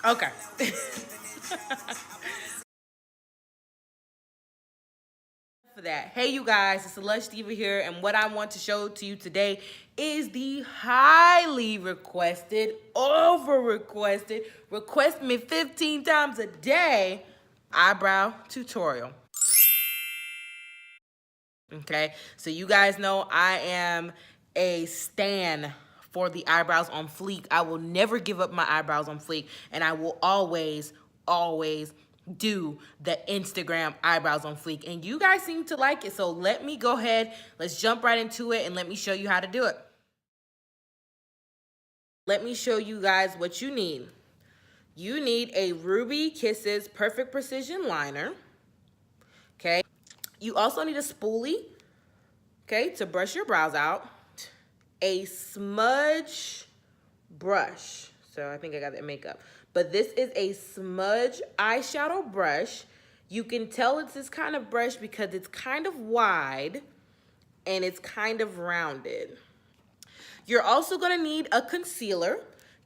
Okay. For that. Hey, you guys, it's Lush Diva here, and what I want to show to you today is the highly requested, over requested, request me 15 times a day eyebrow tutorial. Okay, so you guys know I am a stan for the eyebrows on fleek. I will never give up my eyebrows on fleek, and I will always, always do the Instagram eyebrows on fleek. And you guys seem to like it, so let me go ahead, let's jump right into it, and let me show you how to do it. Let me show you guys what you need. You need a Ruby Kisses Perfect Precision Liner, okay? You also need a spoolie, okay, to brush your brows out. A smudge brush. So I think I got that makeup. But this is a smudge eyeshadow brush. You can tell it's this kind of brush because it's kind of wide and it's kind of rounded. You're also gonna need a concealer,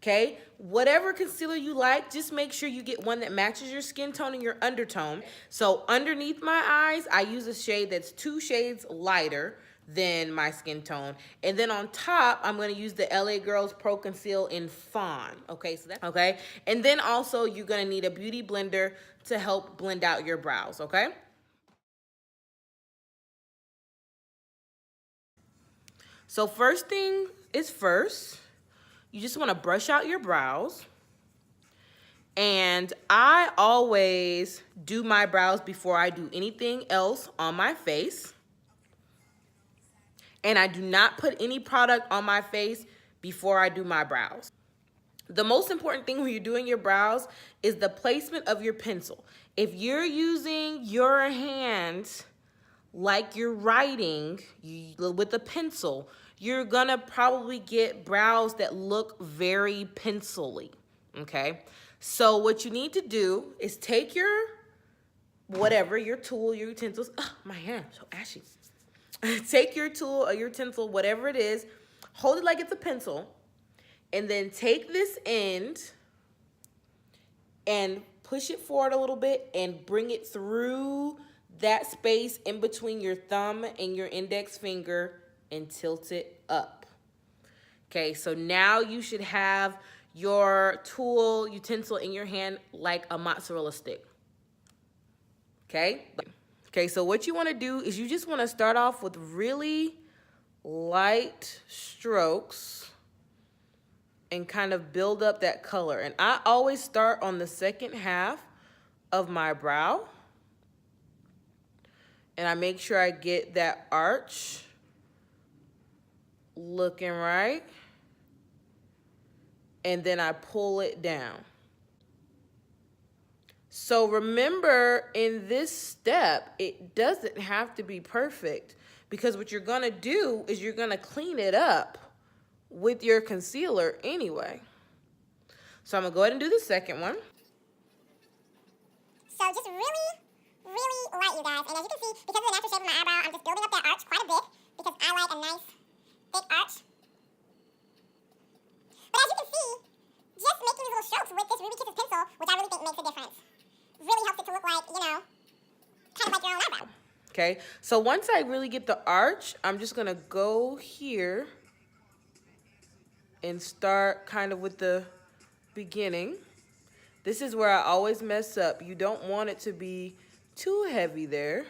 okay? Whatever concealer you like, just make sure you get one that matches your skin tone and your undertone. So underneath my eyes, I use a shade that's 2 shades lighter than my skin tone. And then on top, I'm gonna use the LA Girls Pro Conceal in Fawn. Okay, so that's okay. And then also you're gonna need a beauty blender to help blend out your brows, okay? So first thing is first, you just wanna brush out your brows. And I always do my brows before I do anything else on my face. And I do not put any product on my face before I do my brows. The most important thing when you're doing your brows is the placement of your pencil. If you're using your hands like you're writing with a pencil, you're gonna probably get brows that look very pencil-y, okay? So what you need to do is take your whatever, your tool, your utensils, my hand, so ashy. Take your tool or your utensil, whatever it is, hold it like it's a pencil, and then take this end and push it forward a little bit and bring it through that space in between your thumb and your index finger and tilt it up. Okay, so now you should have your tool, utensil in your hand like a mozzarella stick. Okay? Okay, so what you want to do is you just want to start off with really light strokes and kind of build up that color. And I always start on the second half of my brow. And I make sure I get that arch looking right. And then I pull it down. So remember, in this step, it doesn't have to be perfect, because what you're gonna do is you're gonna clean it up with your concealer anyway. So I'm gonna go ahead and do the second one. So just really, really light, you guys. And as you can see, because of the natural shape of my eyebrow, I'm just building up that arch quite a bit because I like a nice, thick arch. But as you can see, just making these little strokes with this Ruby Kisses pencil, which I really think makes a difference, really helps it to look like, you know, kind of like your own eyebrow. Okay, so once I really get the arch, I'm just gonna go here and start kind of with the beginning. This is where I always mess up. You don't want it to be too heavy there,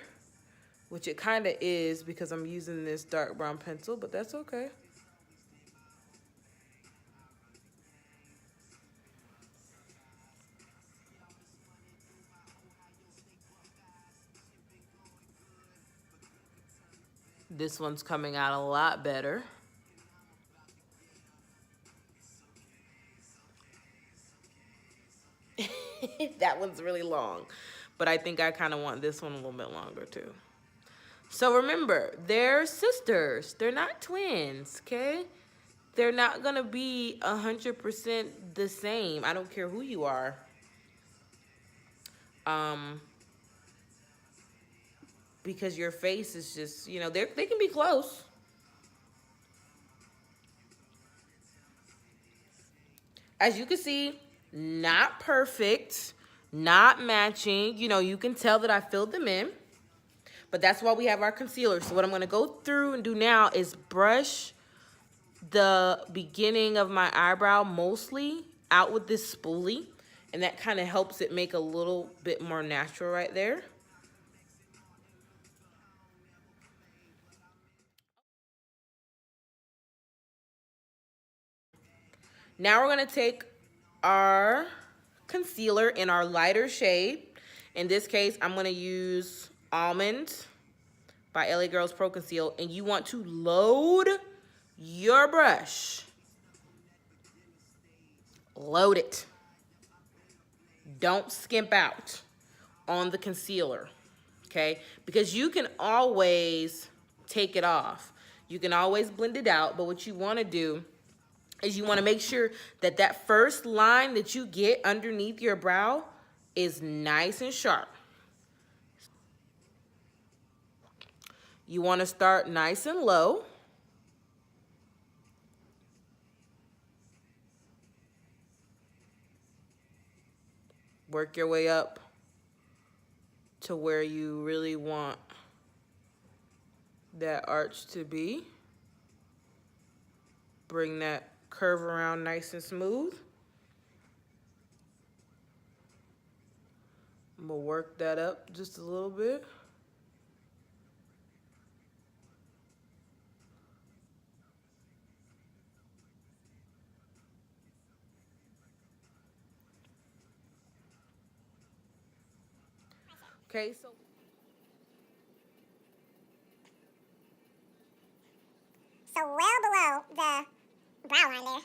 which it kind of is because I'm using this dark brown pencil, but that's okay. This one's coming out a lot better. That one's really long, but I think I kind of want this one a little bit longer too. So remember, they're sisters. They're not twins, okay? They're not gonna be 100% the same. I don't care who you are. Because your face is just, you know, they can be close. As you can see, Not perfect, not matching. You know, you can tell that I filled them in, but that's why we have our concealer. So what I'm gonna go through and do now is brush the beginning of my eyebrow mostly out with this spoolie, and that kind of helps it make a little bit more natural right there. Now we're gonna take our concealer in our lighter shade. In this case, I'm gonna use Almond by LA Girls Pro Conceal, and you want to load your brush. Load it. Don't skimp out on the concealer, okay? Because you can always take it off. You can always blend it out, but what you wanna do is you wanna make sure that that first line that you get underneath your brow is nice and sharp. You wanna start nice and low. Work your way up to where you really want that arch to be. Bring that curve around nice and smooth. I'm gonna work that up just a little bit. Okay, so well below the brow line there.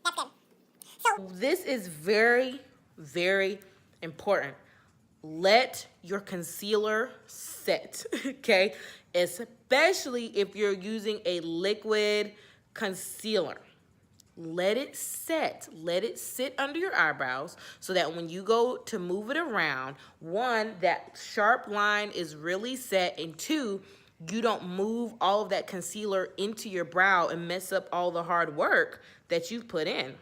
That's good. So this is very, very important. Let your concealer set, okay? Especially if you're using a liquid concealer. Let it set. Let it sit under your eyebrows so that when you go to move it around, one, that sharp line is really set, and two, you don't move all of that concealer into your brow and mess up all the hard work that you've put in.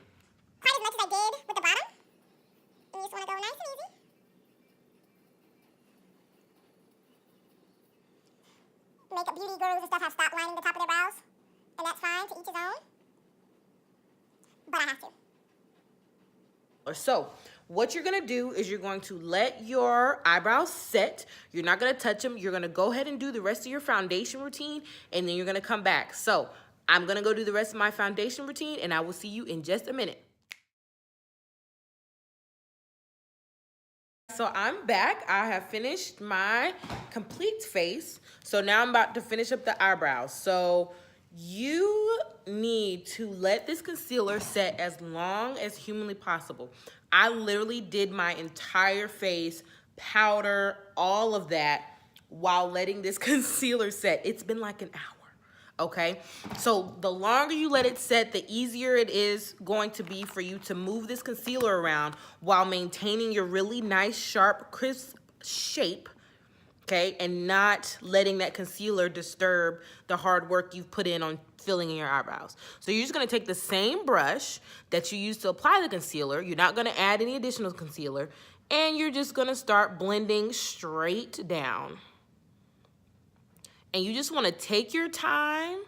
quite as much as I did with the bottom. And you just want to go nice and easy. Makeup beauty gurus and stuff have stopped lining the top of their brows, and that's fine, to each his own. But I have to. So what you're gonna do is you're going to let your eyebrows set. You're not gonna touch them. You're gonna go ahead and do the rest of your foundation routine, and then you're gonna come back. So I'm gonna go do the rest of my foundation routine, and I will see you in just a minute. So I'm back. I have finished my complete face. So now I'm about to finish up the eyebrows. So you need to let this concealer set as long as humanly possible. I literally did my entire face, powder, all of that, while letting this concealer set. It's been like an hour. Okay, so the longer you let it set, the easier it is going to be for you to move this concealer around while maintaining your really nice, sharp, crisp shape, okay, and not letting that concealer disturb the hard work you've put in on filling in your eyebrows. So you're just gonna take the same brush that you used to apply the concealer, you're not gonna add any additional concealer, and you're just gonna start blending straight down. And you just want to take your time.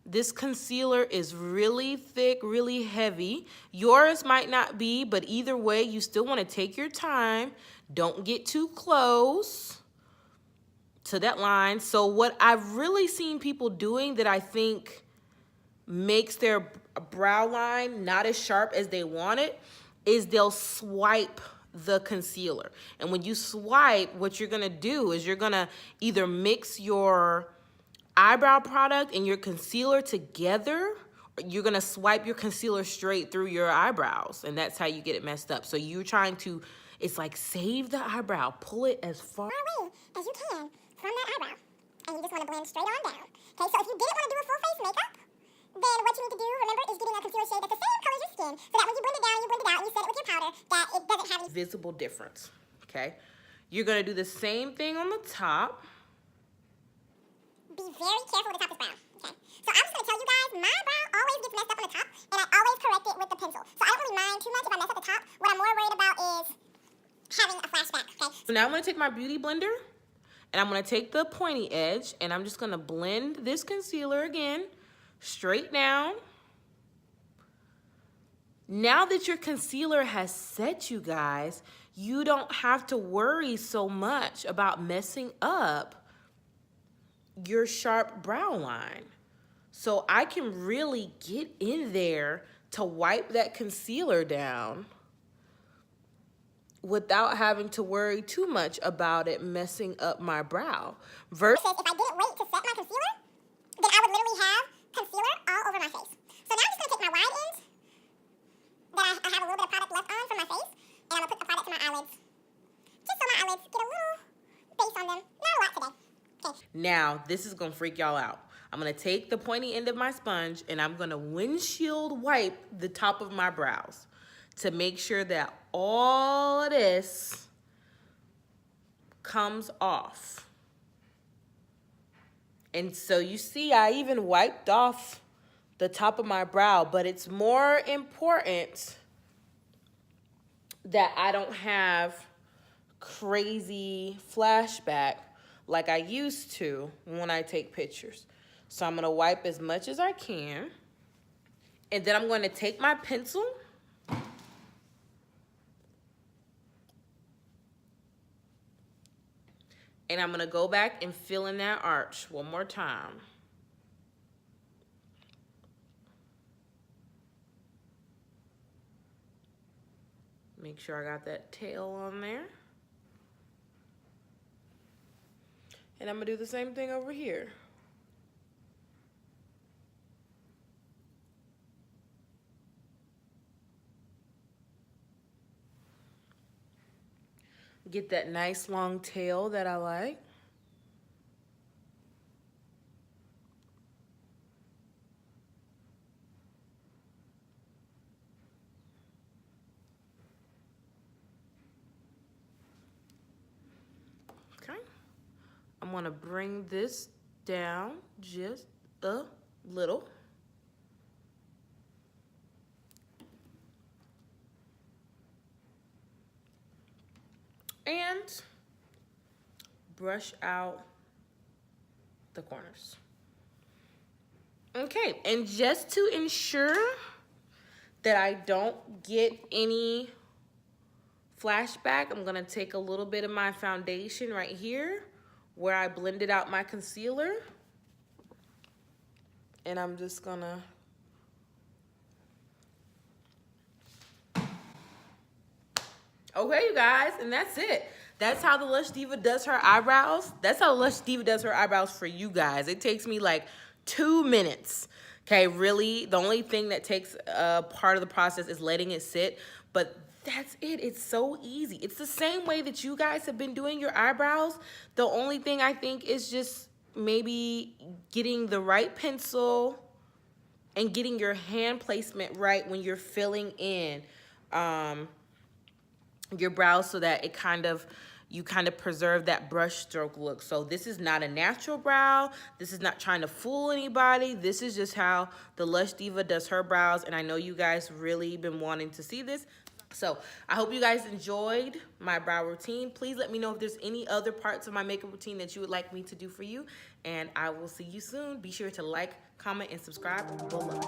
This concealer is really thick, really heavy. Yours might not be, but either way, you still want to take your time. Don't get too close to that line. So what I've really seen people doing that I think makes their brow line not as sharp as they want it is they'll swipe the concealer. And when you swipe, what you're gonna do is you're gonna either mix your eyebrow product and your concealer together, or you're gonna swipe your concealer straight through your eyebrows, and that's how you get it messed up. So you're trying to, it's like save the eyebrow, pull it as far away as you can from that eyebrow. And you just want to blend straight on down. Okay, so if you didn't want to do a full face makeup, then what you need to do, remember, is getting a concealer shade that's the same color as your skin, so that when you blend it down, you blend it out, and you set it with your powder, that it doesn't have any visible difference, okay? You're gonna do the same thing on the top. Be be very careful with the top of this brow, okay? So I'm just going to tell you guys, my brow always gets messed up on the top, and I always correct it with the pencil. So I don't really mind too much if I mess up the top. What I'm more worried about is having a flashback, okay? So now I'm going to take my beauty blender, and I'm going to take the pointy edge, and I'm just going to blend this concealer again, straight down. Now that your concealer has set, you guys, you don't have to worry so much about messing up your sharp brow line. So I can really get in there to wipe that concealer down without having to worry too much about it messing up my brow. Versus if I didn't wait to set my concealer, then I would literally have concealer all over my face. So now I'm just going to take my wide end that I have a little bit of product left on from my face, and I'm going to put the product to my eyelids. Just so my eyelids get a little base on them. Not a lot today. Okay. Now, this is going to freak y'all out. I'm going to take the pointy end of my sponge, and I'm going to windshield wipe the top of my brows to make sure that all of this comes off. And so you see, I even wiped off the top of my brow, but it's more important that I don't have crazy flashback like I used to when I take pictures. So I'm gonna wipe as much as I can, and then I'm going to take my pencil and I'm gonna go back and fill in that arch one more time. Make sure I got that tail on there. And I'm gonna do the same thing over here. Get that nice long tail that I like. Okay. I'm gonna bring this down just a little. And brush out the corners. Okay, and just to ensure that I don't get any flashback, I'm gonna take a little bit of my foundation right here where I blended out my concealer, and I'm just gonna okay, you guys, and that's it. That's how the Lush Diva does her eyebrows. That's how Lush Diva does her eyebrows for you guys. It takes me like 2 minutes. Okay, really, the only thing that takes part of the process is letting it sit, but that's it. It's so easy. It's the same way that you guys have been doing your eyebrows. The only thing I think is just maybe getting the right pencil and getting your hand placement right when you're filling in your brows so that it you kind of preserve that brush stroke look. So this is not a natural brow. This is not trying to fool anybody. This is just how the Lush Diva does her brows, and I know you guys really been wanting to see this. So I hope you guys enjoyed my brow routine. Please let me know if there's any other parts of my makeup routine that you would like me to do for you, and I will see you soon. Be sure to like, comment, and subscribe below.